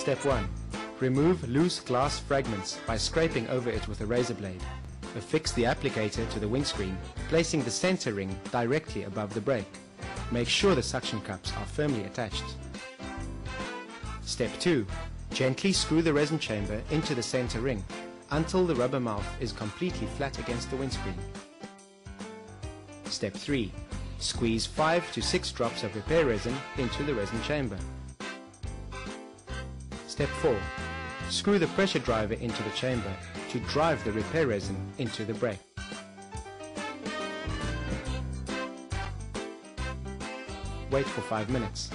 Step 1. Remove loose glass fragments by scraping over it with a razor blade. Affix the applicator to the windscreen, placing the center ring directly above the brake. Make sure the suction cups are firmly attached. Step 2. Gently screw the resin chamber into the center ring until the rubber mouth is completely flat against the windscreen. Step 3. Squeeze 5 to 6 drops of repair resin into the resin chamber. Step 4. Screw the pressure driver into the chamber to drive the repair resin into the brake. Wait for 5 minutes.